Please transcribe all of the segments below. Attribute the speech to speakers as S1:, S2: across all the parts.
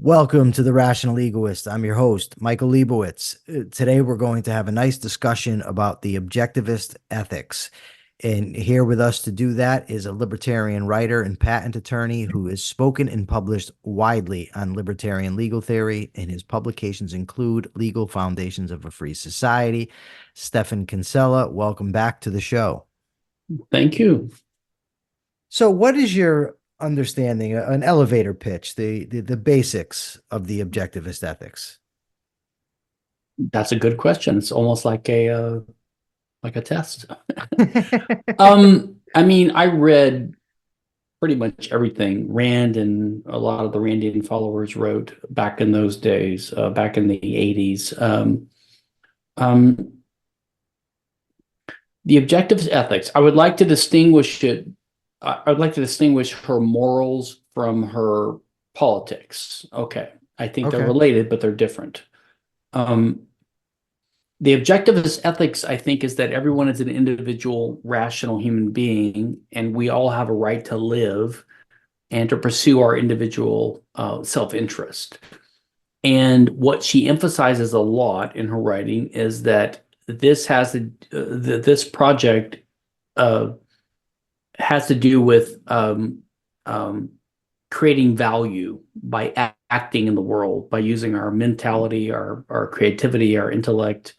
S1: Welcome to the Rational Egoist. I'm your host, Michael Liebowitz. Today we're going to have a nice discussion about the Objectivist Ethics. And here with us to do that is a libertarian writer and patent attorney who has spoken and published widely on libertarian legal theory, and his publications include Legal Foundations of a Free Society. Stephan Kinsella, welcome back to the show.
S2: Thank you.
S1: So what is your understanding, an elevator pitch, the basics of the Objectivist Ethics?
S2: That's a good question. It's almost like a test. I mean, I read pretty much everything Rand and a lot of the Randian followers wrote back in those days, back in the 80s. The Objectivist Ethics, I would like to distinguish it. I would like to distinguish her morals from her politics. Okay. I think they're related, but they're different. The Objectivist Ethics, I think, is that everyone is an individual, rational human being, and we all have a right to live and to pursue our individual self-interest. And what she emphasizes a lot in her writing is that this project has to do with creating value by acting in the world, by using our mentality, our creativity, our intellect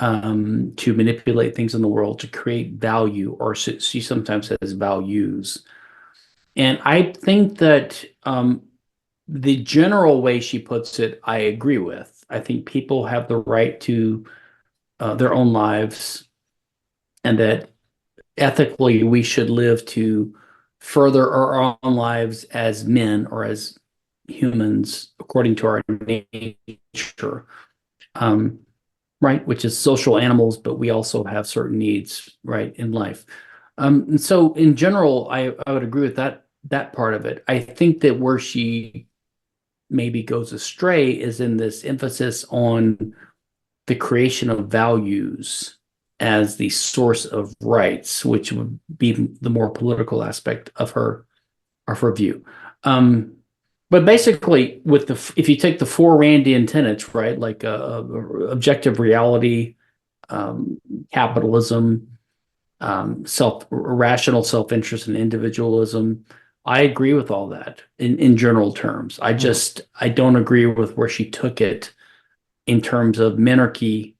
S2: to manipulate things in the world to create value, or she sometimes says values. And I think that the general way she puts it, I agree with. I think people have the right to their own lives, and that ethically we should live to further our own lives as men or as humans according to our nature, right, which is social animals, but we also have certain needs, right, in life. And so in general, I would agree with that part of it. I think that where she maybe goes astray is in this emphasis on the creation of values as the source of rights, which would be the more political aspect of her view. But basically, if you take the four Randian tenets, right, like objective reality, capitalism, rational self-interest, and individualism, I agree with all that in general terms. I don't agree with where she took it in terms of monarchy,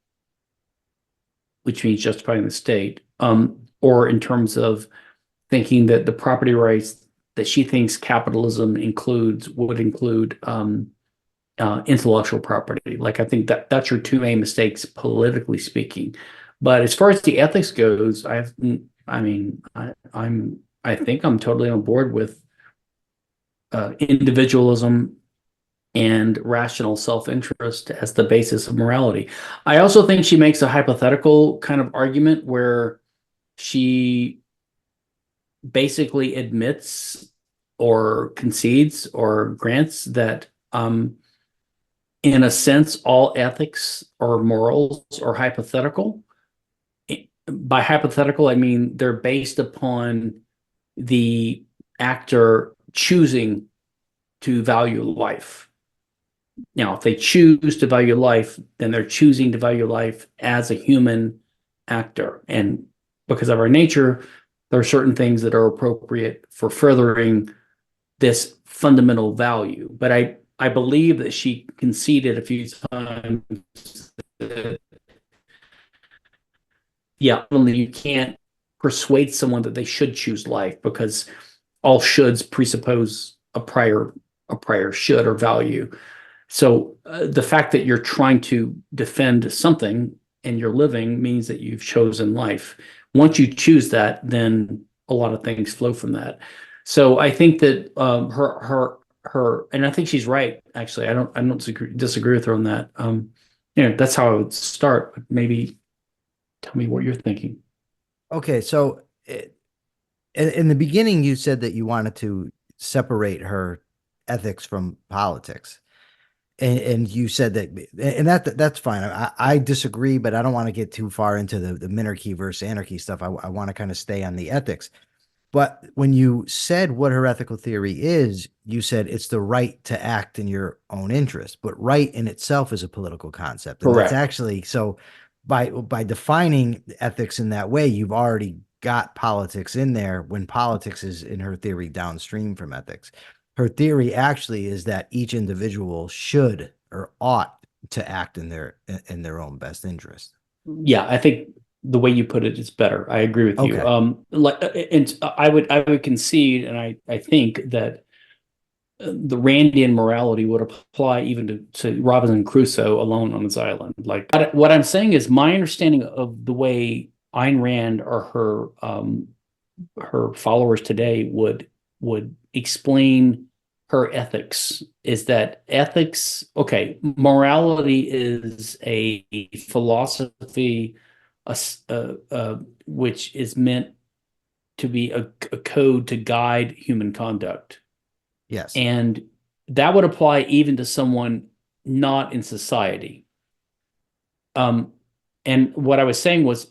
S2: which means justifying the state, or in terms of thinking that the property rights that she thinks capitalism would include intellectual property. Like, I think that's her two main mistakes, politically speaking. But as far as the ethics goes, I think I'm totally on board with individualism and rational self-interest as the basis of morality. I also think she makes a hypothetical kind of argument where she basically admits or concedes or grants that in a sense all ethics or morals are hypothetical. By hypothetical, I mean they're based upon the actor choosing to value life. Now, if they choose to value life, then they're choosing to value life as a human actor. And because of our nature, there are certain things that are appropriate for furthering this fundamental value. But I believe that she conceded a few times that, yeah, you can't persuade someone that they should choose life, because all shoulds presuppose a prior should or value. So the fact that you're trying to defend something and you're living means that you've chosen life. Once you choose that, then a lot of things flow from that. So I think that her, and I think she's right. Actually, I don't disagree with her on that. That's how I would start. Maybe tell me what you're thinking.
S1: Okay, so in the beginning, you said that you wanted to separate her ethics from politics. And you said that, and that's fine. I disagree, but I don't want to get too far into the minarchy versus anarchy stuff. I want to kind of stay on the ethics. But when you said what her ethical theory is, you said it's the right to act in your own interest. But right in itself is a political concept. And that's
S2: Correct.
S1: actually so by defining ethics in that way, you've already got politics in there when politics is in her theory downstream from ethics. Her theory actually is that each individual should or ought to act in their own best interest.
S2: Yeah, I think the way you put it is better. I agree with you.
S1: Okay,
S2: And I would concede, and I think that the Randian morality would apply even to Robinson Crusoe alone on his island. Like what I'm saying is my understanding of the way Ayn Rand or her followers today would explain her ethics is that ethics, okay, morality is a philosophy, which is meant to be a code to guide human conduct.
S1: yes,
S2: And that would apply even to someone not in society. Um, and what I was saying was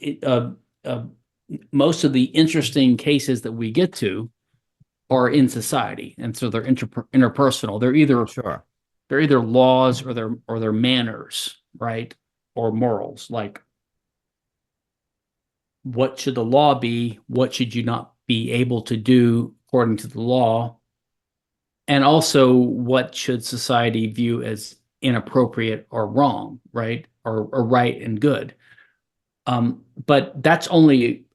S2: most of the interesting cases that we get to are in society, and so they're interpersonal.
S1: sure,
S2: They're either laws or they're manners, right? Or morals. Like what should the law be? What should you not be able to do according to the law? And also, what should society view as inappropriate or wrong, right? Or right and good. But that's only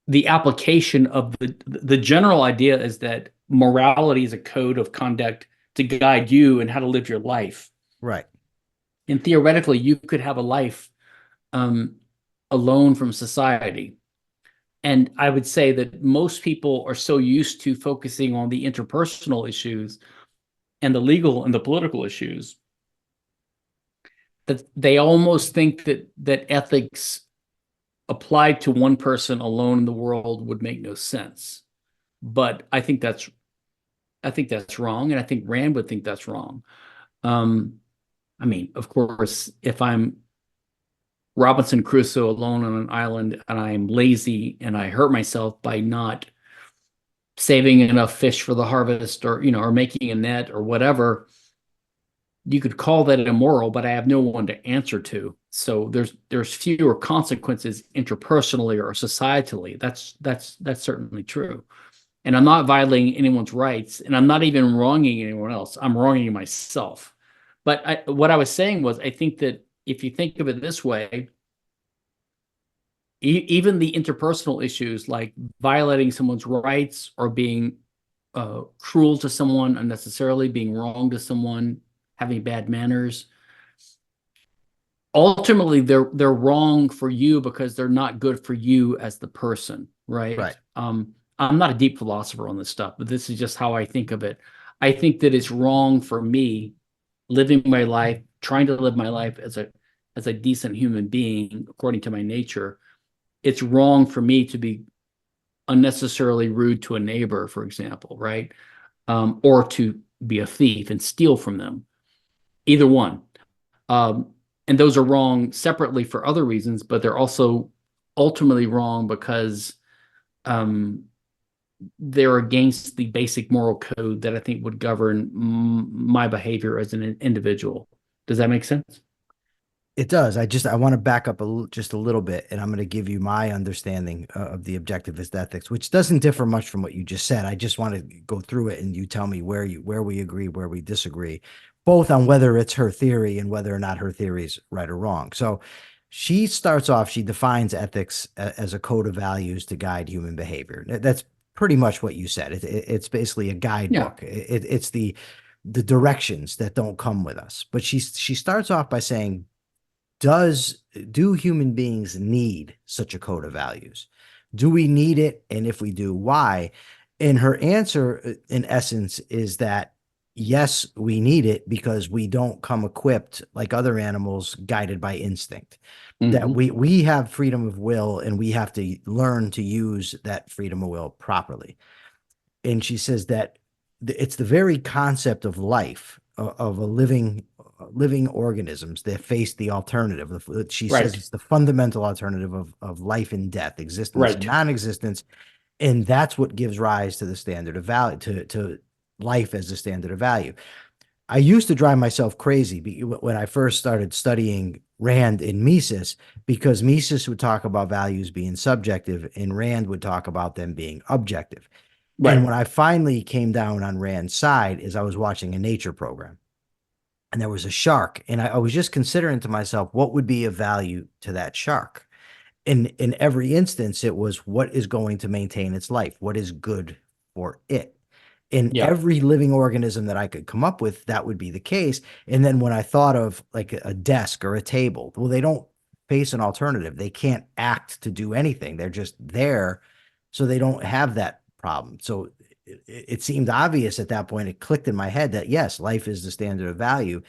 S2: the application of the general idea is that morality is a code of conduct to guide you and how to live your life.
S1: right.
S2: And theoretically, you could have a life alone from society. And I would say that most people are so used to focusing on the interpersonal issues and the legal and the political issues that they almost think that ethics applied to one person alone in the world would make no sense. But I think that's wrong, and I think Rand would think that's wrong. I mean, of course, if I'm Robinson Crusoe alone on an island and I'm lazy and I hurt myself by not saving enough fish for the harvest or making a net or whatever, you could call that immoral, but I have no one to answer to. So there's fewer consequences interpersonally or societally. That's certainly true. And I'm not violating anyone's rights, and I'm not even wronging anyone else. I'm wronging myself. But what I was saying was, I think that if you think of it this way, even the interpersonal issues like violating someone's rights or being cruel to someone unnecessarily, being wrong to someone, having bad manners, ultimately they're wrong for you because they're not good for you as the person, right?
S1: Right.
S2: I'm not a deep philosopher on this stuff, but this is just how I think of it. I think that it's wrong for me living my life, trying to live my life as a decent human being according to my nature. It's wrong for me to be unnecessarily rude to a neighbor, for example, right? Or to be a thief and steal from them. Either one. Um, and those are wrong separately for other reasons, but they're also ultimately wrong because they're against the basic moral code that I think would govern my behavior as an individual. Does that make sense?
S1: It does. I want to back up just a little bit, and I'm going to give you my understanding of the objectivist ethics, which doesn't differ much from what you just said. I just want to go through it, and you tell me where we agree, where we disagree, both on whether it's her theory and whether or not her theory is right or wrong. So she starts off, she defines ethics as a code of values to guide human behavior. That's pretty much what you said. It's basically a
S2: Yeah.
S1: guidebook. It's the directions that don't come with us. But she starts off by saying, do human beings need such a code of values? Do we need it? And if we do, why? And her answer, in essence, is that yes, we need it because we don't come equipped like other animals guided by instinct. That
S2: Mm-hmm.
S1: we have freedom of will and we have to learn to use that freedom of will properly. And she says that it's the very concept of life, of a living organisms that face the alternative. She says
S2: Right.
S1: it's the fundamental alternative of life and death, existence and
S2: Right.
S1: non-existence. And that's what gives rise to the standard of value, to life as the standard of value. I used to drive myself crazy when I first started studying Rand and Mises, because Mises would talk about values being subjective and Rand would talk about them being objective. And
S2: Right.
S1: when I finally came down on Rand's side is I was watching a nature program and there was a shark. And I was just considering to myself, what would be of value to that shark? In every instance, it was what is going to maintain its life, what is good for it. In
S2: Yeah.
S1: every living organism that I could come up with, that would be the case. And then when I thought of like a desk or a table, well, they don't face an alternative. They can't act to do anything. They're just there. So they don't have that problem. So it seemed obvious at that point. It clicked in my head that yes, life is the standard of value.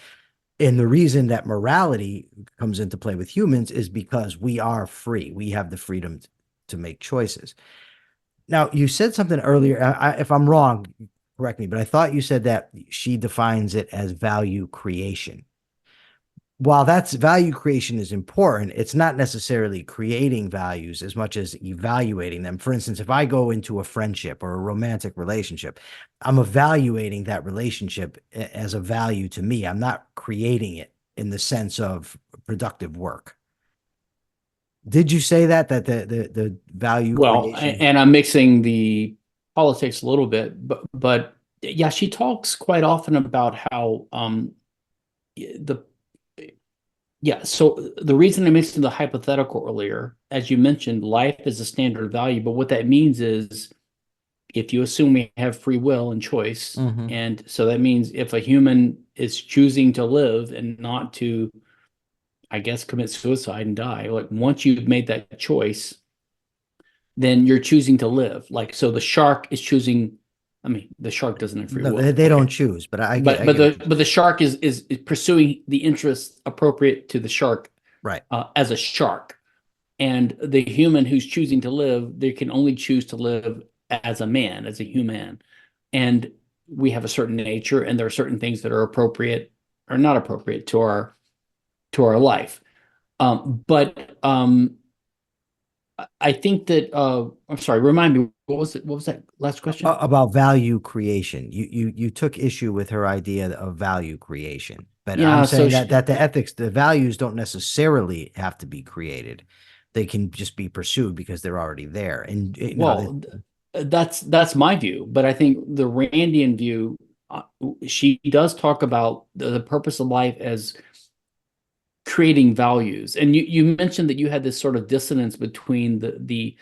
S1: And the reason that morality comes into play with humans is because we are free. We have the freedom to make choices. Now, you said something earlier. If I'm wrong, correct me, but I thought you said that she defines it as value creation. While that's value creation is important, it's not necessarily creating values as much as evaluating them. For instance, if I go into a friendship or a romantic relationship, I'm evaluating that relationship as a value to me. I'm not creating it in the sense of productive work. Did you say that the value
S2: Well,
S1: creation?
S2: and I'm mixing the politics a little bit, but yeah, she talks quite often about how the yeah. So the reason I mentioned the hypothetical earlier, as you mentioned, life is a standard value, but what that means is if you assume we have free will and choice,
S1: Mm-hmm.
S2: and so that means if a human is choosing to live and not to, I guess, commit suicide and die, like once you've made that choice, then you're choosing to live. Like, so the shark is choosing. I mean, the shark doesn't have free
S1: No, they
S2: will.
S1: don't
S2: Okay.
S1: choose, but I get
S2: But
S1: I
S2: but
S1: get what
S2: the
S1: you're
S2: but
S1: saying.
S2: the shark is pursuing the interests appropriate to the shark
S1: Right.
S2: as a shark, and the human who's choosing to live, they can only choose to live as a man, as a human, and we have a certain nature, and there are certain things that are appropriate or not appropriate to our life. But I think that I'm sorry. Remind me, what was it? What was that last question?
S1: About value creation. You took issue with her idea of value creation, but I'm
S2: Yeah. So
S1: saying that the ethics, the values don't necessarily have to be created. They can just be pursued because they're already there. And
S2: well, that's my view, but I think the Randian view, uh, she does talk about the purpose of life as creating values. And you mentioned that you had this sort of dissonance between the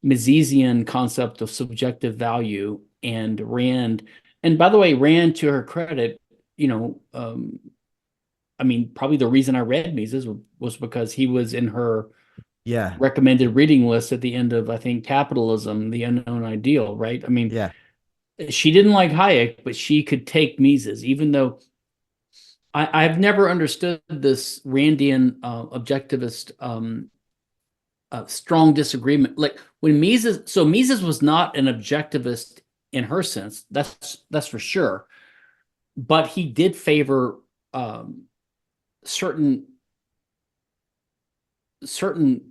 S2: Misesian concept of subjective value and Rand. And by the way, Rand, to her credit, you know, I mean, probably the reason I read Mises was because he was in her
S1: yeah,
S2: recommended reading list at the end of, I think, Capitalism, the Unknown Ideal, right? I mean,
S1: yeah,
S2: she didn't like Hayek, but she could take Mises, even though I've never understood this Randian objectivist strong disagreement. Like when Mises, so Mises was not an objectivist in her sense, that's for sure, but he did favor certain certain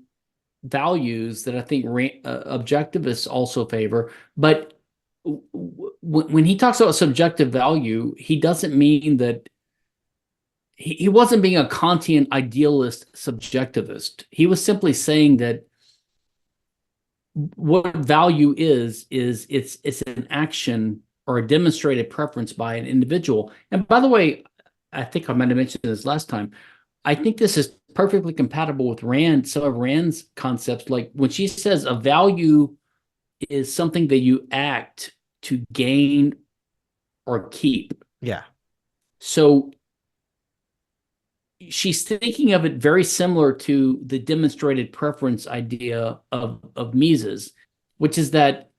S2: values that I think objectivists also favor. But when he talks about subjective value, he doesn't mean that he wasn't being a Kantian idealist subjectivist. He was simply saying that what value is it's an action or a demonstrated preference by an individual. And by the way, I think I might have mentioned this last time. I think this is perfectly compatible with Rand, some of Rand's concepts. Like when she says a value is something that you act to gain or keep.
S1: yeah.
S2: So she's thinking of it very similar to the demonstrated preference idea of Mises, which is that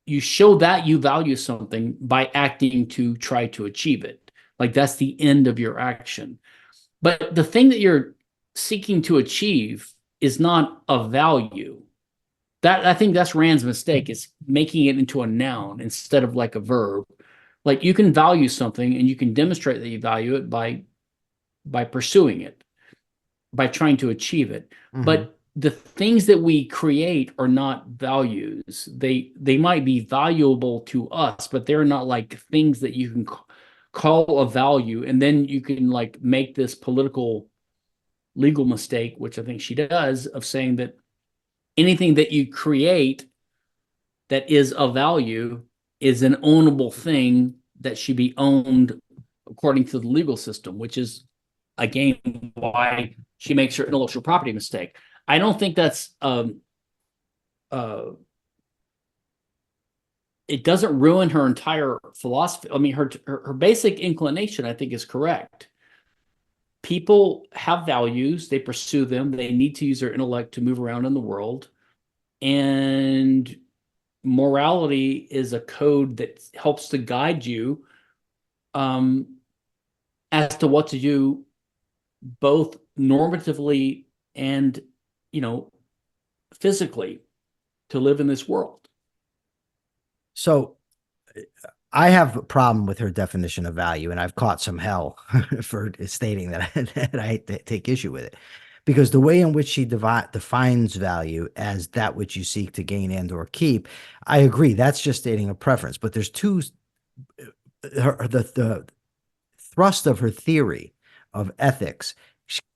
S2: you show that you value something by acting to try to achieve it. Like that's the end of your action. But the thing that you're seeking to achieve is not a value. That I think that's Rand's mistake, is making it into a noun instead of like a verb. Like you can value something and you can demonstrate that you value it by pursuing it, by trying to achieve it.
S1: Mm-hmm.
S2: But the things that we create are not values. They might be valuable to us, but they're not like things that you can call a value, and then you can like make this political legal mistake, which I think she does, of saying that anything that you create that is a value is an ownable thing that should be owned according to the legal system, which is again why she makes her intellectual property mistake. I don't think that's it doesn't ruin her entire philosophy. I mean, her basic inclination, I think, is correct. People have values, they pursue them, they need to use their intellect to move around in the world. And morality is a code that helps to guide you as to what to do, both normatively and, physically, to live in this world.
S1: So I have a problem with her definition of value, and I've caught some hell for stating that I take issue with it, because the way in which she defines value as that which you seek to gain and or keep, I agree, that's just stating a preference. But there's two, the thrust of her theory of ethics.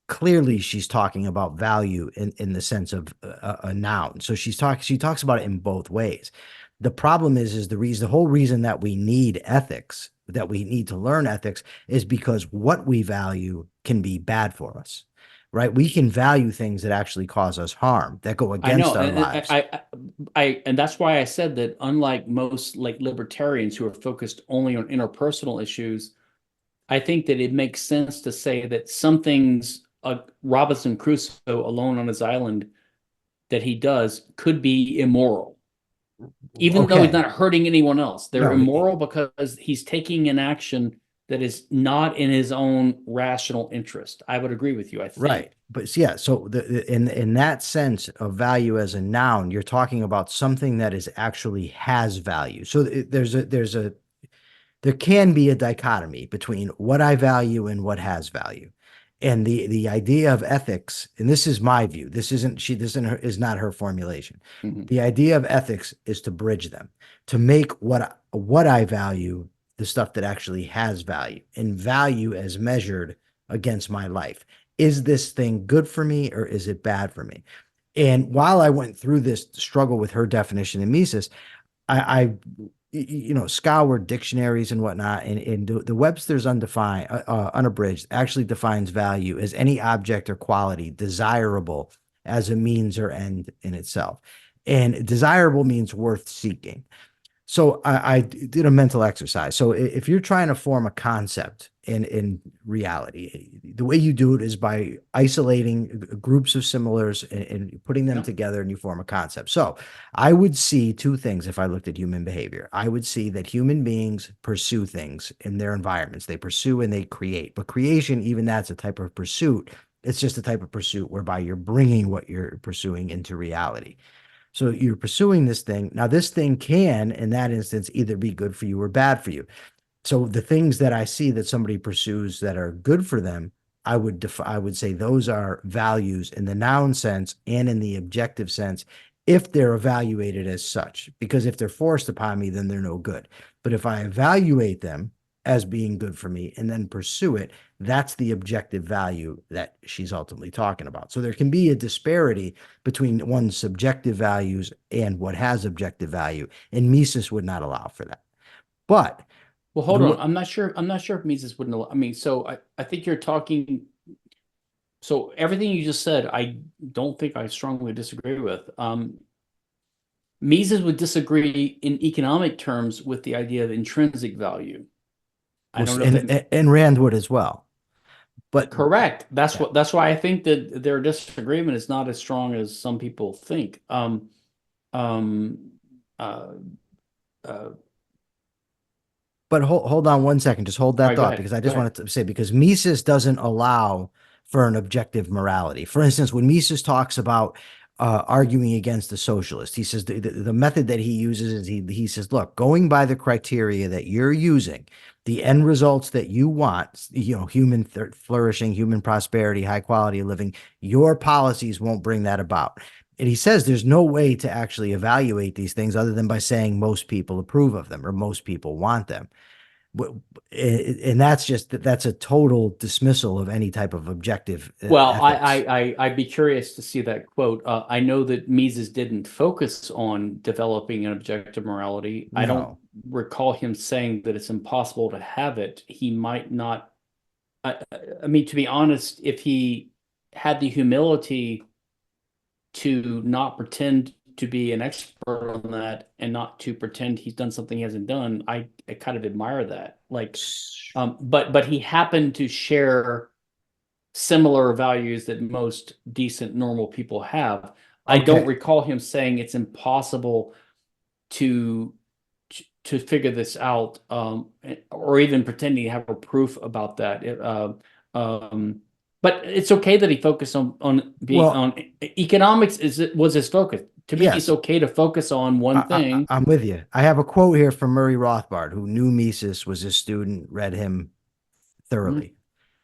S1: Clearly, she's talking about value in the sense of a noun. So she talks about it in both ways. The problem is the whole reason that we need ethics, that we need to learn ethics, is because what we value can be bad for us, right? We can value things that actually cause us harm, that go against our lives.
S2: And that's why I said that, unlike most like libertarians who are focused only on interpersonal issues, I think that it makes sense to say that some things, Robinson Crusoe alone on his island, that he does could be immoral. Even though he's not hurting anyone else, they're immoral because he's taking an action that is not in his own rational interest. I would agree with you, I think.
S1: Right. But yeah, so in that sense of value as a noun, you're talking about something that is actually has value. So there can be a dichotomy between what I value and what has value. And the idea of ethics, and this is my view, this is not her formulation.
S2: Mm-hmm.
S1: The idea of ethics is to bridge them, to make what I value the stuff that actually has value, and value as measured against my life. Is this thing good for me or is it bad for me? And while I went through this struggle with her definition in Mises, I scoured dictionaries and whatnot, and the Webster's unabridged actually defines value as any object or quality desirable as a means or end in itself. And desirable means worth seeking. So I did a mental exercise. So if you're trying to form a concept in reality, the way you do it is by isolating groups of similars and putting them together, and you form a concept. So I would see two things if I looked at human behavior. I would see that human beings pursue things in their environments. They pursue and they create. But creation, even that's a type of pursuit. It's just a type of pursuit whereby you're bringing what you're pursuing into reality. So you're pursuing this thing. Now, this thing can, in that instance, either be good for you or bad for you. So the things that I see that somebody pursues that are good for them, I would say those are values in the noun sense and in the objective sense, if they're evaluated as such. Because if they're forced upon me, then they're no good. But if I evaluate them as being good for me and then pursue it, that's the objective value that she's ultimately talking about. So there can be a disparity between one's subjective values and what has objective value, and Mises would not allow for that. But
S2: well, hold on, I'm not sure if Mises wouldn't allow. I mean, so I think you're talking. So everything you just said, I don't think I strongly disagree with. Mises would disagree in economic terms with the idea of intrinsic value. I don't know.
S1: And Rand would as well. But
S2: correct. That's why I think that their disagreement is not as strong as some people think.
S1: But hold on one second. Just hold that thought, because I just wanted to say, because Mises doesn't allow for an objective morality. For instance, when Mises talks about arguing against the socialist. He says the method that he uses is he says, look, going by the criteria that you're using, the end results that you want, human flourishing, human prosperity, high quality of living, your policies won't bring that about. And he says there's no way to actually evaluate these things other than by saying most people approve of them or most people want them. And that's a total dismissal of any type of objective
S2: Well,
S1: ethics.
S2: I'd be curious to see that quote. I know that Mises didn't focus on developing an objective morality. I don't
S1: No.
S2: recall him saying that it's impossible to have it. He might not. I mean, to be honest, if he had the humility to not pretend to be an expert on that and not to pretend he's done something he hasn't done, I kind of admire that. Like, but he happened to share similar values that most decent, normal people have. I don't
S1: Okay.
S2: recall him saying it's impossible to figure this out, or even pretending to have a proof about that. But it's okay that he focused on being
S1: Well,
S2: on economics. Was his focus? To me, it's
S1: yes,
S2: okay to focus on one thing.
S1: I'm with you. I have a quote here from Murray Rothbard, who knew Mises, was his student, read him
S2: Mhm.
S1: thoroughly.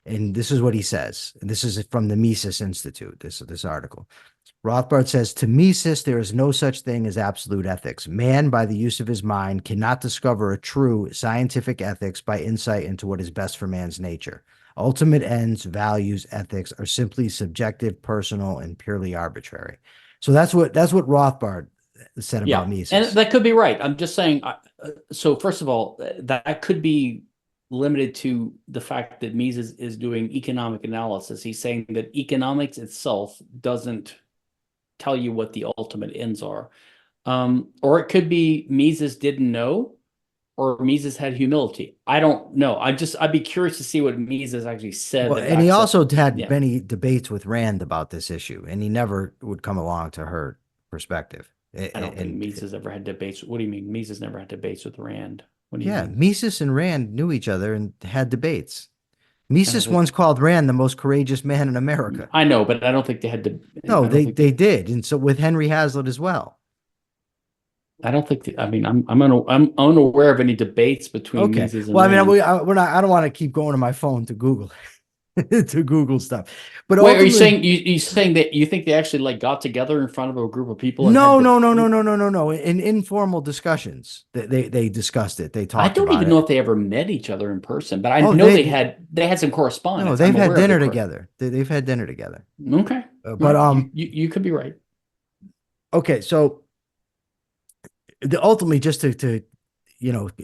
S1: And this is what he says. And this is from the Mises Institute, this article. Rothbard says, to Mises, there is no such thing as absolute ethics. Man, by the use of his mind, cannot discover a true scientific ethics by insight into what is best for man's nature. Ultimate ends, values, ethics are simply subjective, personal, and purely arbitrary. So that's what Rothbard said about
S2: Yeah, and
S1: Mises.
S2: that could be right. I'm just saying. So first of all, that could be limited to the fact that Mises is doing economic analysis. He's saying that economics itself doesn't tell you what the ultimate ends are. Or it could be Mises didn't know, or Mises had humility. I don't know. I'd be curious to see what Mises actually said
S1: Well,
S2: that
S1: and he
S2: backs up.
S1: also had
S2: Yeah,
S1: many debates with Rand about this issue, and he never would come along to her perspective.
S2: I don't think
S1: And
S2: Mises ever had debates. What do you mean? Mises never had debates with Rand. What do you
S1: yeah,
S2: mean?
S1: Mises and Rand knew each other and had debates.
S2: I don't
S1: Mises
S2: think
S1: once called Rand the most courageous man in America.
S2: I know, but I don't think they had to.
S1: No,
S2: I don't
S1: they
S2: think
S1: they did, and so with Henry Hazlitt as well.
S2: I don't think. I mean, I'm unaware of any debates between
S1: Okay.
S2: Mises and
S1: Well, I mean,
S2: Rand.
S1: we're not. I don't want to keep going to my phone to Google to Google stuff, but
S2: Wait, are you
S1: ultimately,
S2: saying you saying that you think they actually like got together in front of a group of people and had
S1: no,
S2: the?
S1: no, no, no, no, no, no, no. In informal discussions, they discussed it. They
S2: I
S1: talked
S2: don't
S1: about
S2: even know
S1: it.
S2: if they ever met each other in person, but I
S1: Oh,
S2: know they had some
S1: no,
S2: correspondence.
S1: they've
S2: I'm
S1: had
S2: aware of the
S1: dinner
S2: course.
S1: together. They've had dinner together.
S2: Okay,
S1: But
S2: well, you could be right.
S1: okay, so ultimately, just to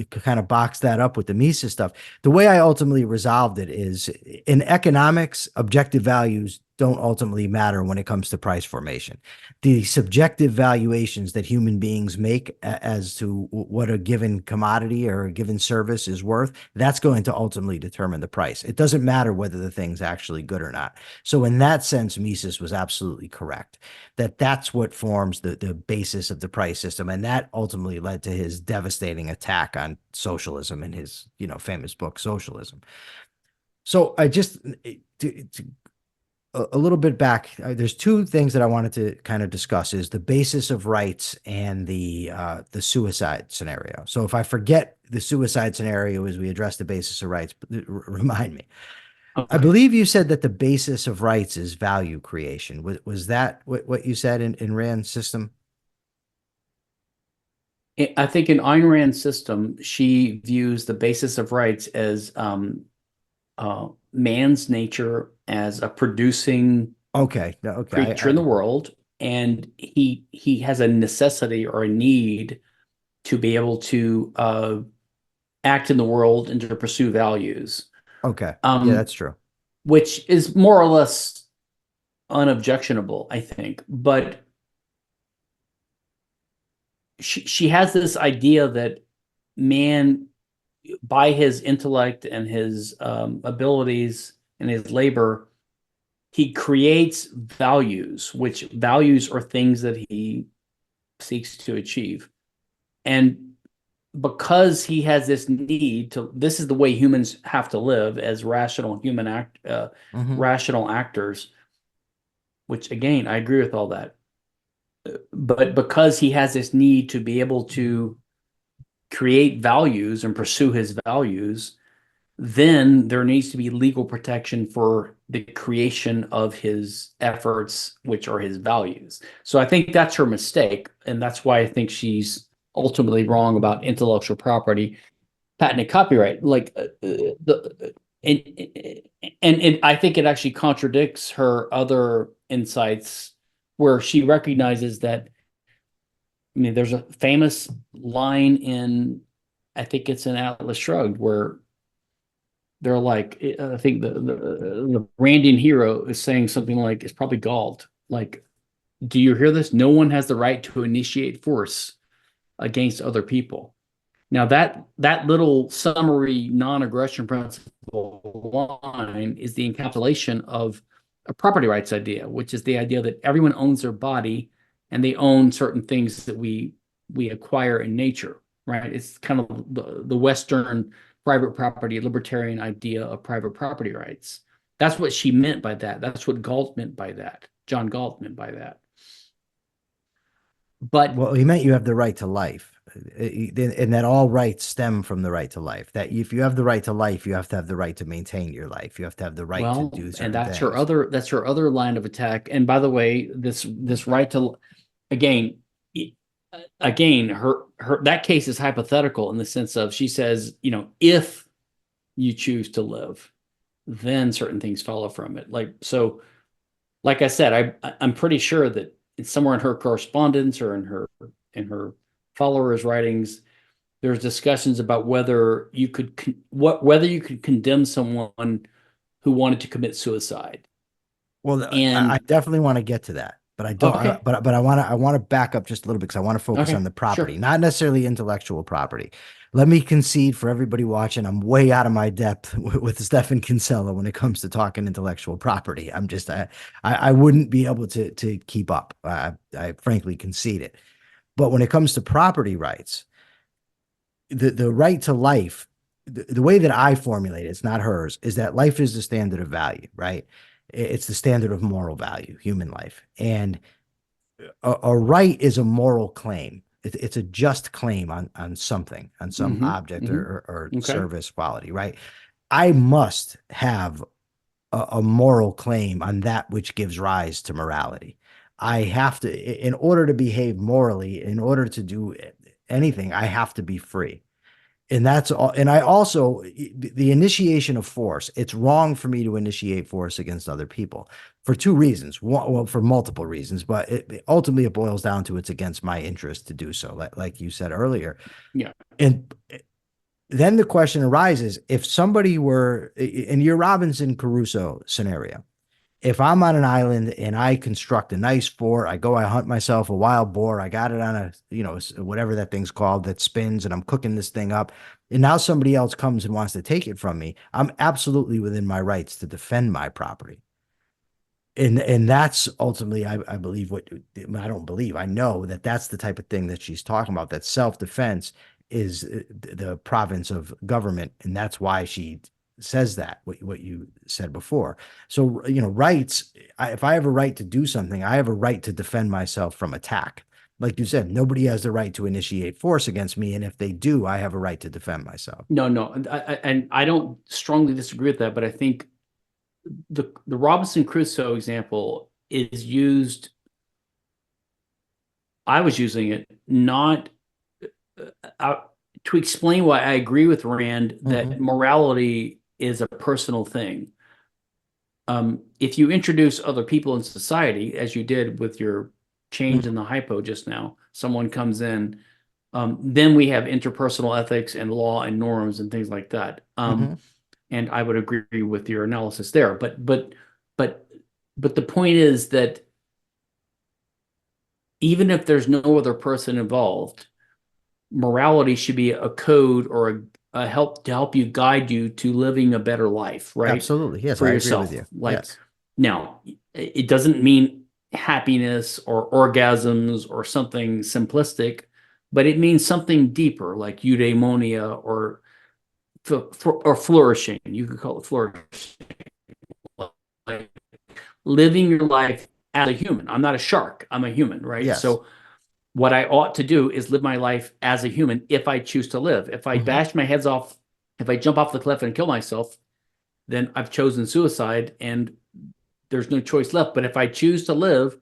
S1: kind of box that up with the Mises stuff, the way I ultimately resolved it is in economics, objective values don't ultimately matter when it comes to price formation. The subjective valuations that human beings make as to what a given commodity or a given service is worth, that's going to ultimately determine the price. It doesn't matter whether the thing's actually good or not. So in that sense, Mises was absolutely correct that that's what forms the basis of the price system, and that ultimately led to his devastating attack on socialism in his famous book Socialism. So I just to a little bit back, there's two things that I wanted to kind of discuss: is the basis of rights and the suicide scenario. So if I forget the suicide scenario as we address the basis of rights, remind me. I
S2: Okay.
S1: believe you said that the basis of rights is value creation. Was that what you said in Rand's system?
S2: I think in Ayn Rand's system, she views the basis of rights as man's nature as a producing
S1: Okay, okay,
S2: creature in the world, and he has a necessity or a need to be able to act in the world and to pursue values,
S1: okay, yeah,
S2: um,
S1: that's true.
S2: which is more or less unobjectionable, I think. But she has this idea that man, by his intellect and his abilities and his labor, he creates values, which values are things that he seeks to achieve. And because he has this need to, this is the way humans have to live as
S1: Hmm.
S2: rational actors, which again, I agree with all that. but because he has this need to be able to create values and pursue his values, then there needs to be legal protection for the creation of his efforts, which are his values. So I think that's her mistake. And that's why I think she's ultimately wrong about intellectual property, patent and copyright. And I think it actually contradicts her other insights where she recognizes that, I mean, there's a famous line in, I think it's in Atlas Shrugged, where they're like, I think the Randian hero is saying something like, it's probably Galt, like, do you hear this? No one has the right to initiate force against other people. Now that little summary non-aggression principle line is the encapsulation of a property rights idea, which is the idea that everyone owns their body and they own certain things that we acquire in nature, right? It's kind of the Western private property, libertarian idea of private property rights. That's what she meant by that. That's what Galt meant by that. John Galt meant by that. But
S1: Well, he meant you have the right to life, and that all rights stem from the right to life. That if you have the right to life, you have to have the right to maintain your life. You have to have the right to
S2: well,
S1: do
S2: and
S1: certain things.
S2: that's her other line of attack. And by the way, this right to, again, again, her that case is hypothetical in the sense of, she says, if you choose to live, then certain things follow from it. Like I said, I'm pretty sure that it's somewhere in her correspondence or in her followers' writings, there's discussions about whether you could whether you could condemn someone who wanted to commit suicide.
S1: Well, I
S2: And
S1: definitely want to get to that, but I don't.
S2: okay,
S1: But I want to back up just a little bit because I want to focus on
S2: okay,
S1: the property,
S2: sure.
S1: not necessarily intellectual property. Let me concede for everybody watching, I'm way out of my depth with Stephan Kinsella when it comes to talking intellectual property. I wouldn't be able to keep up. I frankly concede it. But when it comes to property rights, the right to life, the way that I formulate it, it's not hers, is that life is the standard of value, right? It's the standard of moral value, human life. And a right is a moral claim. It's a just claim on something, on some
S2: Hmm.
S1: object
S2: Hmm.
S1: or
S2: Okay.
S1: service quality, right? I must have a moral claim on that which gives rise to morality. I have to, in order to behave morally, in order to do anything, I have to be free. And that's all. And I also, the initiation of force, it's wrong for me to initiate force against other people for two reasons. One, well, for multiple reasons, but ultimately it boils down to it's against my interest to do so, like you said earlier.
S2: Yeah.
S1: And then the question arises, if somebody were in your Robinson Crusoe scenario, if I'm on an island and I construct a nice fort, I hunt myself a wild boar, I got it on whatever that thing's called that spins, and I'm cooking this thing up. And now somebody else comes and wants to take it from me. I'm absolutely within my rights to defend my property. And that's ultimately, I believe I don't believe, I know that that's the type of thing that she's talking about, that self-defense is the province of government. And that's why she says that, what you said before. So, rights, if I have a right to do something, I have a right to defend myself from attack. Like you said, nobody has the right to initiate force against me. And if they do, I have a right to defend myself.
S2: No, no, and I don't strongly disagree with that, but I think the Robinson Crusoe example is used. I was using it not uh, to explain why I agree with Rand that
S1: Mhm.
S2: morality is a personal thing. If you introduce other people in society, as you did with your change in the hypo just now, someone comes in, then we have interpersonal ethics and law and norms and things like that.
S1: Mhm.
S2: And I would agree with your analysis there. But but the point is that even if there's no other person involved, morality should be a code or a help to help you guide you to living a better life, right?
S1: Absolutely. Yes,
S2: For
S1: I agree with
S2: yourself.
S1: you.
S2: Like,
S1: Yes.
S2: now, it doesn't mean happiness or orgasms or something simplistic, but it means something deeper, like eudaimonia or flourishing. You could call it flourishing, like living your life as a human. I'm not a shark. I'm a human, right?
S1: Yes.
S2: So what I ought to do is live my life as a human if I choose to live. If I
S1: Hmm.
S2: bash my heads off, if I jump off the cliff and kill myself, then I've chosen suicide and there's no choice left. But if I choose to live,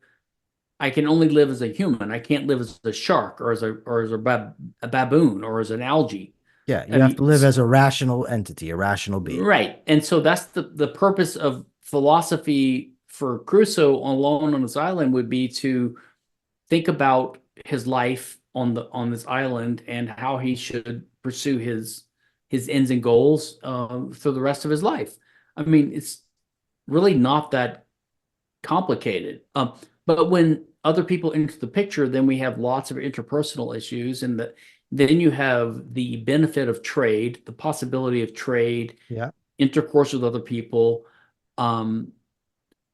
S2: I can only live as a human. I can't live as a shark or a baboon or as an algae.
S1: Yeah,
S2: I
S1: you have to
S2: mean,
S1: live as a rational entity, a rational being.
S2: right. And so that's the purpose of philosophy for Crusoe alone on this island would be to think about his life on this island and how he should pursue his ends and goals for the rest of his life. I mean, it's really not that complicated. But when other people enter the picture, then we have lots of interpersonal issues, and then you have the benefit of trade, the possibility of trade,
S1: Yeah.
S2: intercourse with other people, um,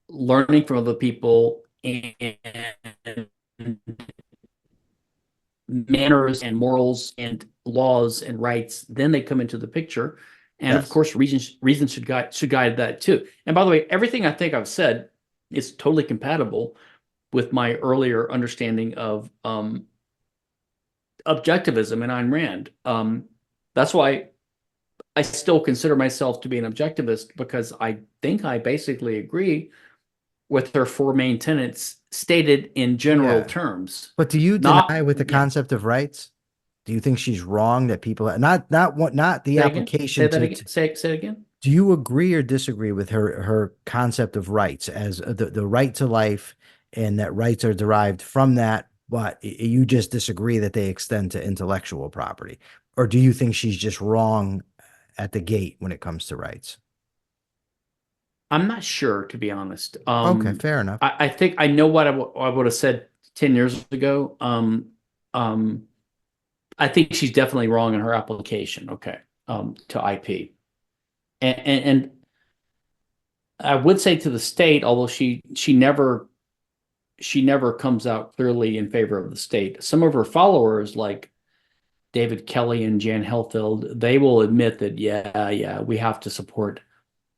S2: learning from other people, and manners and morals and laws and rights. Then they come into the picture, and of
S1: Yes.
S2: course, reason should guide that too. And by the way, everything I think I've said is totally compatible with my earlier understanding of objectivism and Ayn Rand. That's why I still consider myself to be an objectivist, because I think I basically agree with her four main tenets stated in general
S1: Yeah.
S2: terms.
S1: But do you
S2: Not,
S1: deny with the
S2: yeah,
S1: concept of rights? Do you think she's wrong that people not the
S2: say again, say
S1: application
S2: that
S1: to,
S2: again, say it again.
S1: do you agree or disagree with her concept of rights as the right to life and that rights are derived from that, but you just disagree that they extend to intellectual property? Or do you think she's just wrong at the gate when it comes to rights?
S2: I'm not sure, to be honest.
S1: Okay, fair enough.
S2: I think I know what I would have said 10 years ago. Um, I think she's definitely wrong in her application, okay, to IP. And I would say to the state, although she never comes out clearly in favor of the state. Some of her followers, like David Kelly and Jan Helfeld, they will admit that, yeah, we have to support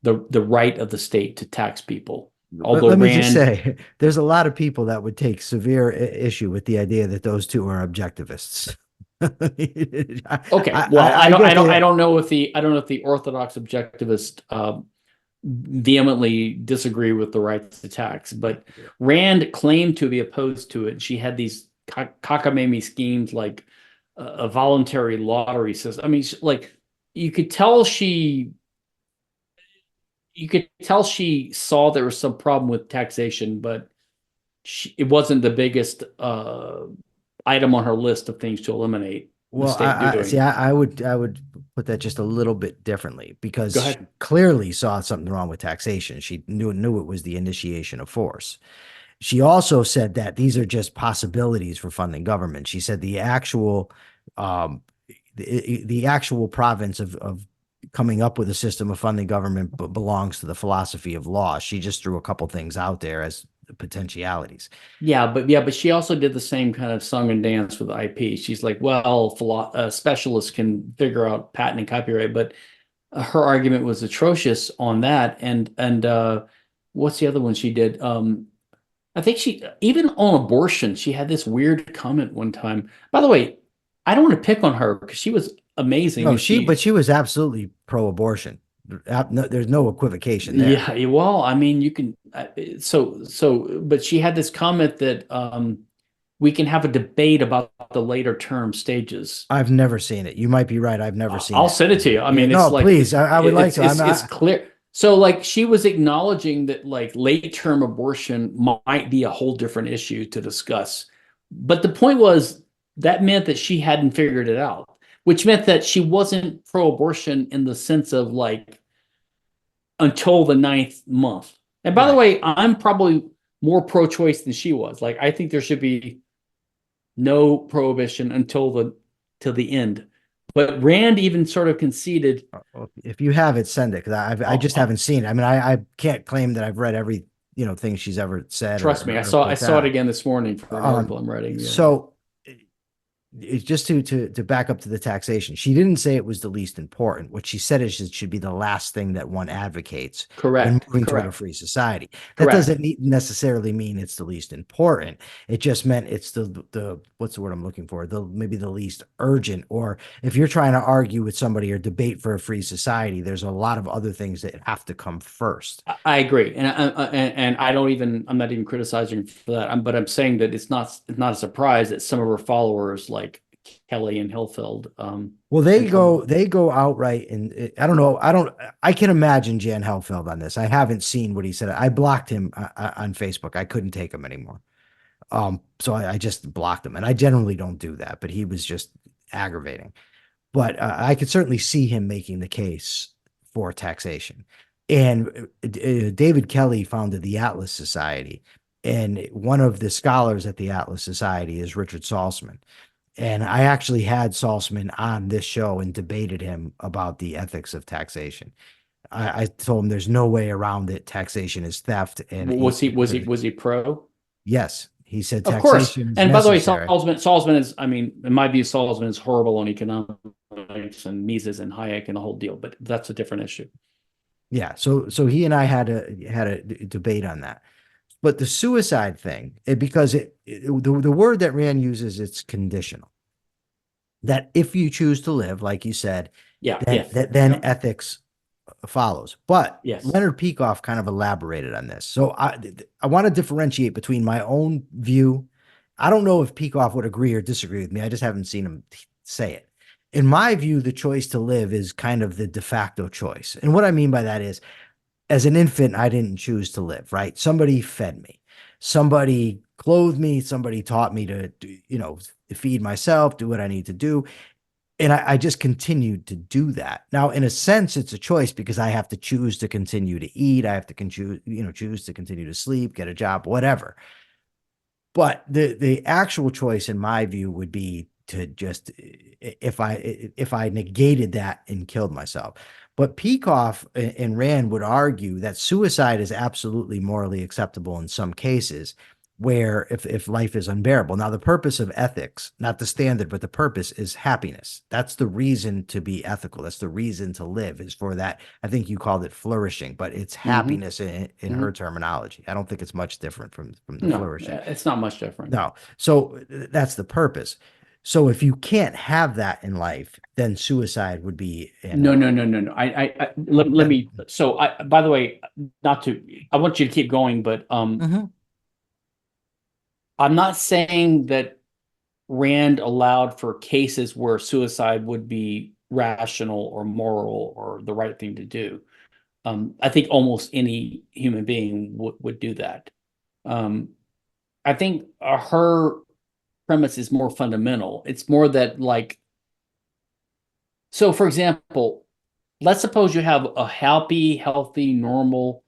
S2: the right of the state to tax people. Although
S1: Let me just
S2: Rand,
S1: say, there's a lot of people that would take severe issue with the idea that those two are objectivists. I,
S2: okay, well,
S1: I get
S2: I
S1: the
S2: don't know if the Orthodox objectivist vehemently disagree with the right to tax, but Rand claimed to be opposed to it. She had these cockamamie schemes like a voluntary lottery system. I mean, like you could tell she you could tell she saw there was some problem with taxation, but it wasn't the biggest item on her list of things to eliminate the
S1: well,
S2: state
S1: I see.
S2: doing.
S1: I would put that just a little bit differently
S2: Go
S1: because she
S2: ahead.
S1: clearly saw something wrong with taxation. She knew it was the initiation of force. She also said that these are just possibilities for funding government. She said um, the actual province of coming up with a system of funding government belongs to the philosophy of law. She just threw a couple things out there as potentialities.
S2: Yeah, but she also did the same kind of song and dance with IP. She's like, well, specialists can figure out patent and copyright, but her argument was atrocious on that. And what's the other one she did? I think she even on abortion, she had this weird comment one time. By the way, I don't want to pick on her because she was amazing
S1: No,
S2: and
S1: but
S2: she
S1: she was absolutely pro-abortion. There's no equivocation there.
S2: yeah, well, I mean, you can but she had this comment that we can have a debate about the later term stages.
S1: I've never seen it. You might be right. I've never seen
S2: I'll
S1: it.
S2: send it to you. I
S1: Yeah,
S2: mean, it's
S1: no,
S2: like
S1: please. I would like to.
S2: it's clear. So like she was acknowledging that like late term abortion might be a whole different issue to discuss. But the point was that meant that she hadn't figured it out, which meant that she wasn't pro-abortion in the sense of like until the ninth month. And by the
S1: right.
S2: way, I'm probably more pro-choice than she was. Like I think there should be no prohibition until the till the end. But Rand even sort of conceded.
S1: Well, if you have it, send it because I
S2: Oh,
S1: just haven't seen it. I mean, I can't claim that I've read every thing she's ever said
S2: trust me, I
S1: or
S2: saw
S1: put
S2: it
S1: down.
S2: again this morning for an
S1: Um,
S2: article I'm writing. Yeah.
S1: so it's just to back up to the taxation. She didn't say it was the least important. What she said is it should be the last thing that one advocates when
S2: Correct.
S1: moving toward a
S2: Correct.
S1: free society. That
S2: Correct.
S1: doesn't necessarily mean it's the least important. It just meant it's the what's the word I'm looking for? The maybe the least urgent. Or if you're trying to argue with somebody or debate for a free society, there's a lot of other things that have to come first.
S2: I agree, and I don't even I'm not even criticizing for that. But I'm saying that it's not a surprise that some of her followers, like Kelly and Hillfield,
S1: Well,
S2: and some
S1: they go outright, and I don't know. I can imagine Jan Helfeld on this. I haven't seen what he said. I blocked him on Facebook. I couldn't take him anymore. So I just blocked him, and I generally don't do that, but he was just aggravating. But I could certainly see him making the case for taxation. And David Kelly founded the Atlas Society, and one of the scholars at the Atlas Society is Richard Salzman. And I actually had Salzman on this show and debated him about the ethics of taxation. I told him there's no way around it. Taxation is theft, and
S2: was he pro?
S1: yes, he said
S2: Of course.
S1: taxation is
S2: And by the way,
S1: necessary.
S2: Salzman is, I mean, in my view, Salzman is horrible on economics and Mises and Hayek and the whole deal, but that's a different issue.
S1: Yeah, so he and I had a debate on that. But the suicide thing, because the word that Rand uses, it's conditional. That if you choose to live, like you said,
S2: Yeah,
S1: then ethics follows. But
S2: yes.
S1: Leonard Peikoff kind of elaborated on this. So I want to differentiate between my own view. I don't know if Peikoff would agree or disagree with me. I just haven't seen him say it. In my view, the choice to live is kind of the de facto choice. And what I mean by that is, as an infant, I didn't choose to live, right? Somebody fed me, somebody clothed me, somebody taught me to, feed myself, do what I need to do. And I just continued to do that. Now, in a sense, it's a choice because I have to choose to continue to eat. I have to choose to continue to sleep, get a job, whatever. But the actual choice, in my view, would be to just if I negated that and killed myself. But Peikoff and Rand would argue that suicide is absolutely morally acceptable in some cases, where if life is unbearable. Now, the purpose of ethics, not the standard, but the purpose is happiness. That's the reason to be ethical. That's the reason to live, is for that. I think you called it flourishing, but it's
S2: Mm-hmm.
S1: happiness in
S2: Mm-hmm.
S1: her terminology. I don't think it's much different from the
S2: No,
S1: flourishing.
S2: it's not much different.
S1: No. So that's the purpose. So if you can't have that in life, then suicide would be
S2: No, no, no, no, no. Let me. So, by the way, not to. I want you to keep going, but
S1: Mhm.
S2: I'm not saying that Rand allowed for cases where suicide would be rational or moral or the right thing to do. I think almost any human being would do that. Um, I think her premise is more fundamental. It's more that, like, so for example, let's suppose you have a happy, healthy, normal,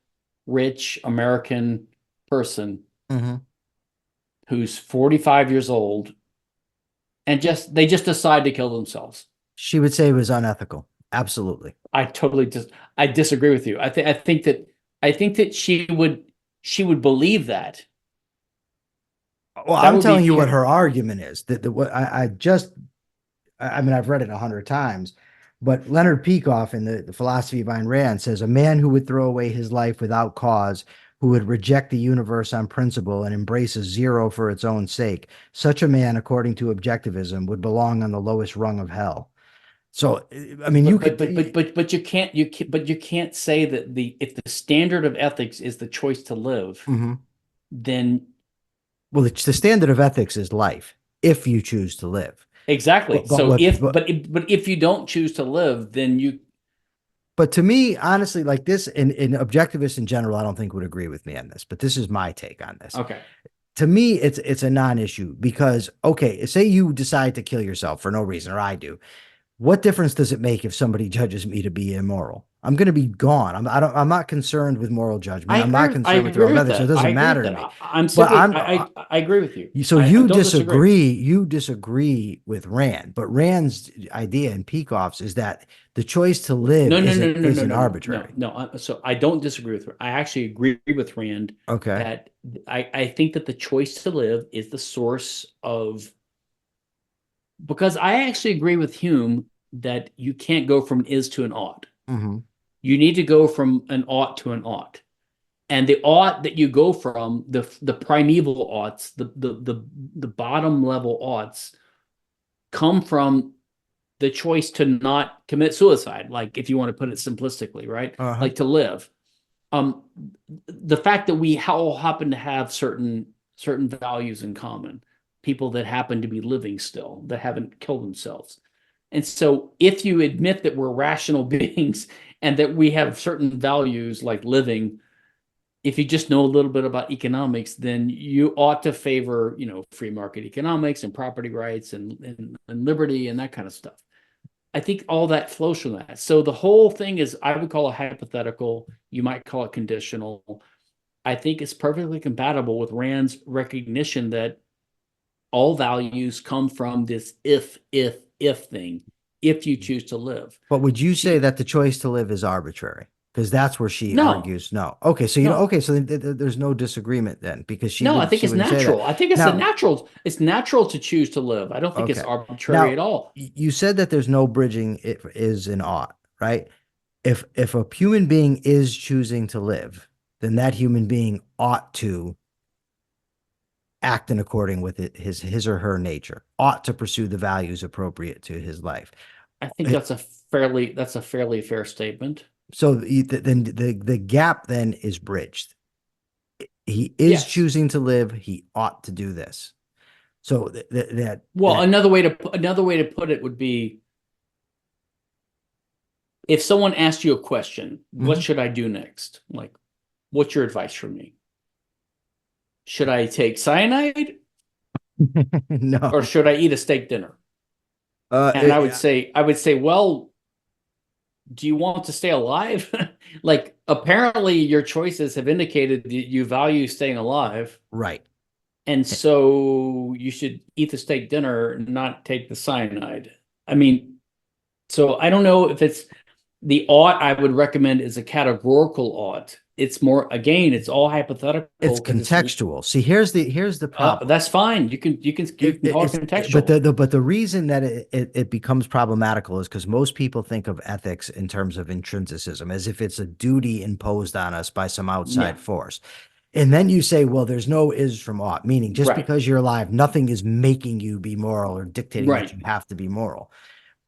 S2: rich American person
S1: Mhm.
S2: who's 45 years old and they just decide to kill themselves.
S1: She would say it was unethical. Absolutely.
S2: I totally I disagree with you. I think that she would believe that.
S1: Well,
S2: That
S1: I'm
S2: would be
S1: telling you what
S2: pure.
S1: her argument is. That what I mean, I've read it 100 times, but Leonard Peikoff in the philosophy of Ayn Rand says a man who would throw away his life without cause, who would reject the universe on principle and embrace a zero for its own sake, such a man, according to objectivism, would belong on the lowest rung of hell. So, I mean, you could,
S2: But you can't say that if the standard of ethics is the choice to live,
S1: Mhm.
S2: then
S1: Well, the standard of ethics is life if you choose to live.
S2: exactly.
S1: But
S2: So
S1: what, but
S2: but if you don't choose to live, then you
S1: But to me, honestly, like this, in objectivists in general, I don't think would agree with me on this. But this is my take on this.
S2: okay.
S1: To me, it's a non-issue because okay, say you decide to kill yourself for no reason, or I do. What difference does it make if somebody judges me to be immoral? I'm going to be gone. I'm not concerned with moral judgment. I'm not
S2: I
S1: concerned with the
S2: agree
S1: realm of
S2: with
S1: ethics, so it
S2: that. I
S1: doesn't
S2: agree with
S1: matter to
S2: that.
S1: me.
S2: I'm
S1: But
S2: simply I agree with you.
S1: so
S2: I
S1: you
S2: don't disagree.
S1: disagree with Rand, but Rand's idea and Peikoff's is that the choice to live
S2: No, no, no, no, no,
S1: isn't
S2: no, no, no,
S1: arbitrary.
S2: no. So I don't disagree with her. I actually agree with Rand
S1: Okay.
S2: that I think that the choice to live is the source of because I actually agree with Hume that you can't go from an is to an ought.
S1: Hmm.
S2: You need to go from an ought to an ought. And the ought that you go from, the primeval oughts, the bottom level oughts, come from the choice to not commit suicide, like if you want to put it simplistically, right?
S1: Uh-huh.
S2: Like to live. Um, the fact that we all happen to have certain values in common, people that happen to be living still, that haven't killed themselves. And so if you admit that we're rational beings and that we have certain values like living, if you just know a little bit about economics, then you ought to favor, free market economics and property rights and liberty and that kind of stuff. I think all that flows from that. So the whole thing is, I would call it hypothetical. You might call it conditional. I think it's perfectly compatible with Rand's recognition that all values come from this if thing, if you choose to live.
S1: But would you say that the choice to live is arbitrary? Because that's where she
S2: No,
S1: argues no. Okay, so
S2: no,
S1: okay, so there's no disagreement then because
S2: no, I think
S1: she
S2: it's
S1: wouldn't say that.
S2: natural. I think
S1: Now,
S2: it's natural to choose to live. I don't think it's
S1: okay.
S2: arbitrary
S1: Now,
S2: at all.
S1: you said that there's no bridging it is an ought, right? If a human being is choosing to live, then that human being ought to act in according with his or her nature, ought to pursue the values appropriate to his life.
S2: I think
S1: Eh,
S2: that's a fairly fair statement.
S1: So then the gap then is bridged. He is
S2: Yes.
S1: choosing to live. He ought to do this. So
S2: Well,
S1: that
S2: another way to put it would be, if someone asked you a question, what
S1: Mhm.
S2: should I do next? Like, what's your advice for me? Should I take cyanide or
S1: No.
S2: should I eat a steak dinner?
S1: Uh,
S2: And
S1: it-
S2: I would say, well, do you want to stay alive? Like, apparently your choices have indicated that you value staying alive.
S1: right.
S2: And so you should eat the steak dinner, not take the cyanide. I mean, so I don't know if it's the ought I would recommend is a categorical ought. It's more, again, it's all
S1: It's
S2: hypothetical because
S1: contextual. See, here's the problem.
S2: that's fine. You can call it
S1: But
S2: contextual.
S1: the reason that it becomes problematical is because most people think of ethics in terms of intrinsicism, as if it's a duty imposed on us by some
S2: Yeah,
S1: outside force. And then you say, well, there's no is from ought, meaning just
S2: right,
S1: because you're alive, nothing is making you be moral or dictating that
S2: right.
S1: you have to be moral.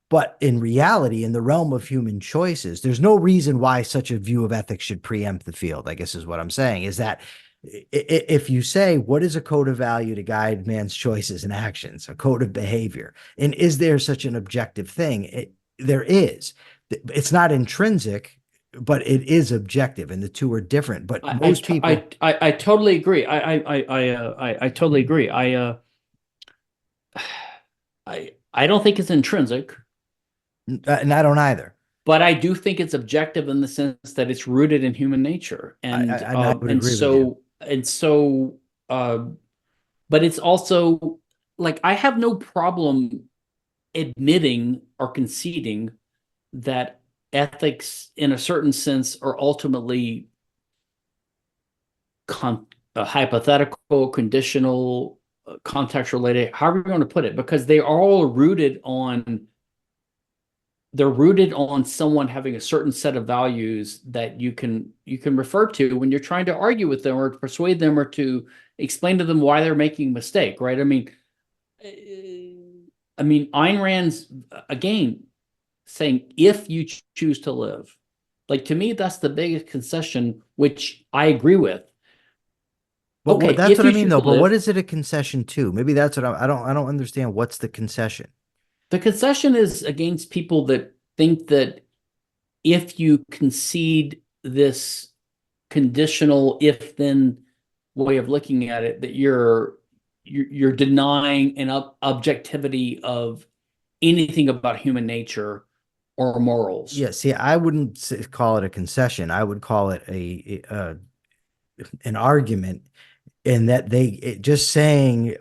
S1: But in reality, in the realm of human choices, there's no reason why such a view of ethics should preempt the field, I guess is what I'm saying, is that if you say, what is a code of value to guide man's choices and actions, a code of behavior, and is there such an objective thing? There is. It's not intrinsic, but it is objective, and the two are different. But most people,
S2: I totally agree. I totally agree. I don't think it's intrinsic,
S1: and I don't either.
S2: but I do think it's objective in the sense that it's rooted in human nature,
S1: And I would agree with you.
S2: and so uh, but it's also, like, I have no problem admitting or conceding that ethics, in a certain sense, are ultimately hypothetical, conditional, context related, however you want to put it, because they're rooted on someone having a certain set of values that you can refer to when you're trying to argue with them or to persuade them or to explain to them why they're making a mistake, right? I mean, Ayn Rand's, again, saying if you choose to live, like, to me, that's the biggest concession, which I agree with.
S1: But
S2: Okay,
S1: that's
S2: if
S1: what I
S2: you
S1: mean,
S2: choose
S1: though.
S2: to
S1: But what
S2: live,
S1: is it a concession to? Maybe that's what I don't understand. What's the concession?
S2: the concession is against people that think that if you concede this conditional if then way of looking at it, that you're denying an objectivity of anything about human nature or morals.
S1: Yeah, see, I wouldn't call it a concession. I would call it an argument in that just saying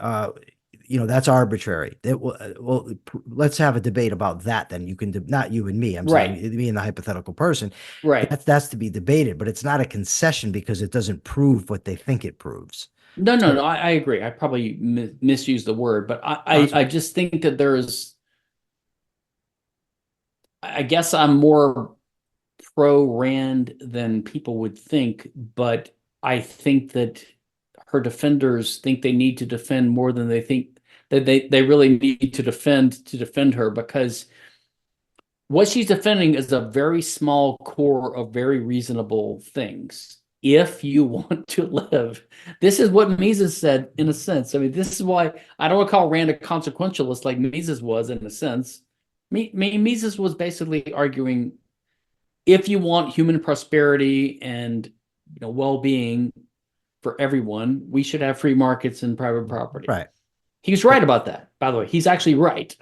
S1: that's arbitrary. Well, let's have a debate about that. Then you can not you and me. I'm saying
S2: Right,
S1: me and the hypothetical person.
S2: right.
S1: That's to be debated, but it's not a concession because it doesn't prove what they think it proves.
S2: No, no, no.
S1: So
S2: I agree. I probably misused the word, but
S1: that's
S2: I
S1: okay.
S2: just think that I guess I'm more pro Rand than people would think, but I think that her defenders think they need to defend more than they think that they really need to defend her, because what she's defending is a very small core of very reasonable things. If you want to live, this is what Mises said in a sense. I mean, this is why I don't want to call Rand a consequentialist like Mises was in a sense. Mises was basically arguing, if you want human prosperity and well-being for everyone, we should have free markets and private property.
S1: Right.
S2: He's
S1: But
S2: right about that, by the way. He's actually right.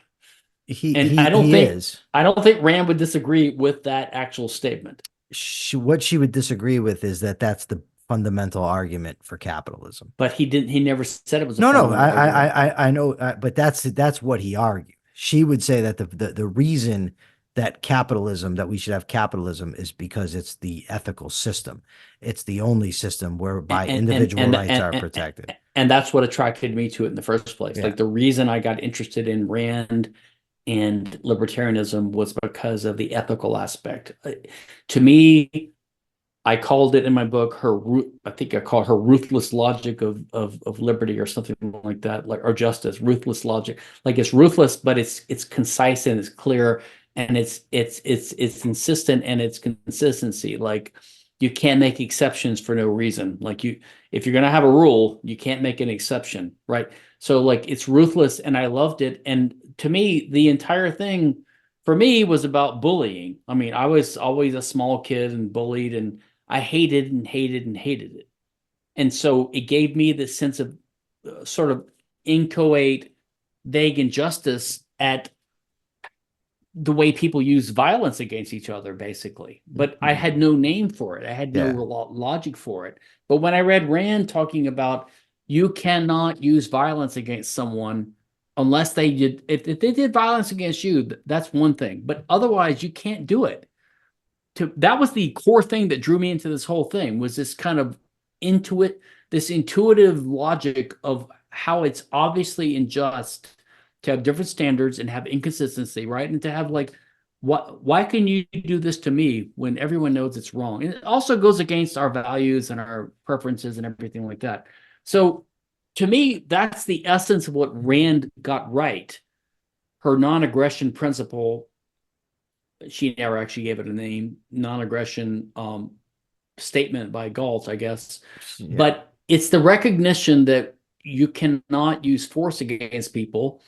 S1: he
S2: And
S1: he he is.
S2: I don't think Rand would disagree with that actual statement.
S1: What she would disagree with is that that's the fundamental argument for capitalism.
S2: But he never said it was a
S1: No, no,
S2: fundamental argument.
S1: I know, but that's what he argued. She would say that the reason that capitalism, that we should have capitalism, is because it's the ethical system. It's the only system whereby individual rights are protected.
S2: And that's what attracted me to it in the first place.
S1: Yeah,
S2: Like, the reason I got interested in Rand and libertarianism was because of the ethical aspect. To me, I called it in my book I think I call her ruthless logic of liberty or something like that, like, or justice, ruthless logic. Like, it's ruthless, but it's concise and it's clear, and it's insistent, and it's consistency. Like, you can't make exceptions for no reason. Like, if you're gonna have a rule, you can't make an exception, right? So, like, it's ruthless, and I loved it. And to me, the entire thing for me was about bullying. I mean, I was always a small kid and bullied, and I hated and hated and hated it. And so it gave me this sense of sort of inchoate, vague injustice at the way people use violence against each other, basically. But I had no name for it. I had no
S1: yeah.
S2: logic for it. But when I read Rand talking about, you cannot use violence against someone unless they did, if they did violence against you, that's one thing. But otherwise, you can't do it. That was the core thing that drew me into this whole thing, was this kind of this intuitive logic of how it's obviously unjust to have different standards and have inconsistency, right? And to have, like, why can you do this to me when everyone knows it's wrong? And it also goes against our values and our preferences and everything like that. So to me, that's the essence of what Rand got right. Her non-aggression principle, she never actually gave it a name, non-aggression statement by Galt, I guess.
S1: Yeah.
S2: But it's the recognition that you cannot use force against people.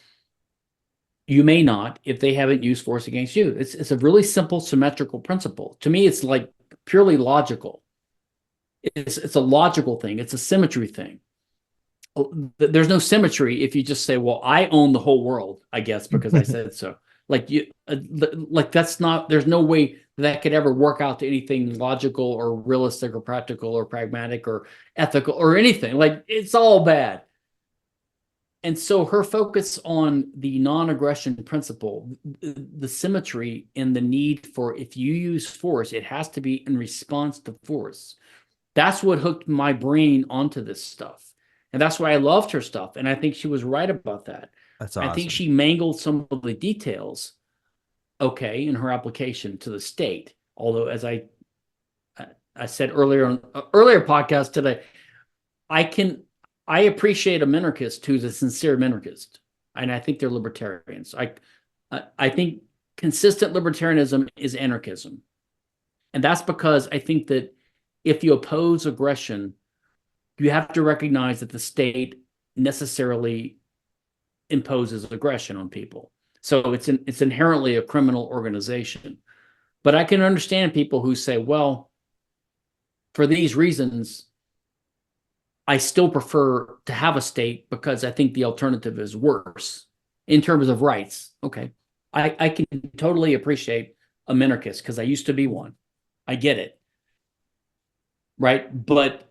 S2: You may not if they haven't used force against you. It's a really simple symmetrical principle. To me, it's like purely logical. It's a logical thing. It's a symmetry thing. There's no symmetry if you just say, well, I own the whole world, I guess, because I said so. Like, like, that's not, there's no way that could ever work out to anything logical or realistic or practical or pragmatic or ethical or anything. Like, it's all bad. And so her focus on the non-aggression principle, the symmetry and the need for, if you use force, it has to be in response to force. That's what hooked my brain onto this stuff. And that's why I loved her stuff. And I think she was right about that.
S1: That's
S2: I think
S1: awesome.
S2: she mangled some of the details, okay, in her application to the state. Although, as I said earlier on earlier podcast today, I appreciate a minarchist who's a sincere minarchist, and I think they're libertarians. I think consistent libertarianism is anarchism, and that's because I think that if you oppose aggression, you have to recognize that the state necessarily imposes aggression on people. So it's inherently a criminal organization. But I can understand people who say, well, for these reasons, I still prefer to have a state because I think the alternative is worse in terms of rights. Okay. I can totally appreciate a minarchist because I used to be one. I get it. Right. But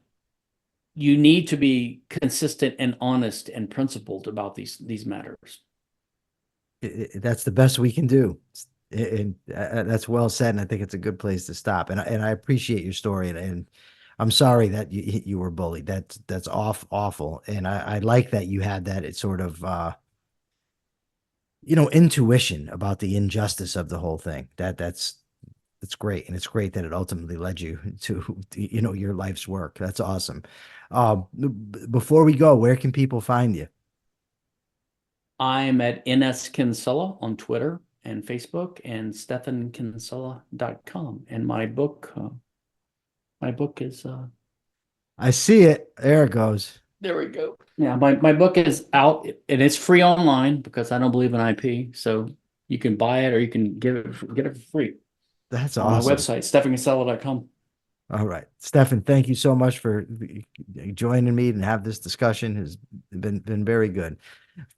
S2: you need to be consistent and honest and principled about these matters.
S1: That's the best we can do. And that's well said. And I think it's a good place to stop. And I appreciate your story. And I'm sorry that you were bullied. That's awful. And I like that you had that. It's sort of intuition about the injustice of the whole thing. That's great. And it's great that it ultimately led you to, your life's work. That's awesome. Before we go, where can people find you?
S2: I'm at NS Kinsella on Twitter and Facebook, and stephankinsella.com. And my book is
S1: I see it. There it goes.
S2: there we go. Yeah, my book is out and it's free online because I don't believe in IP. So you can buy it or you can get it for free
S1: That's
S2: on my
S1: awesome.
S2: website, stephankinsella.com.
S1: All right. Stephan, thank you so much for joining me and have this discussion. Has been very good.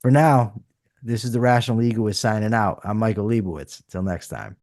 S1: For now, this is the Rational Egoist signing out. I'm Michael Liebowitz. Till next time.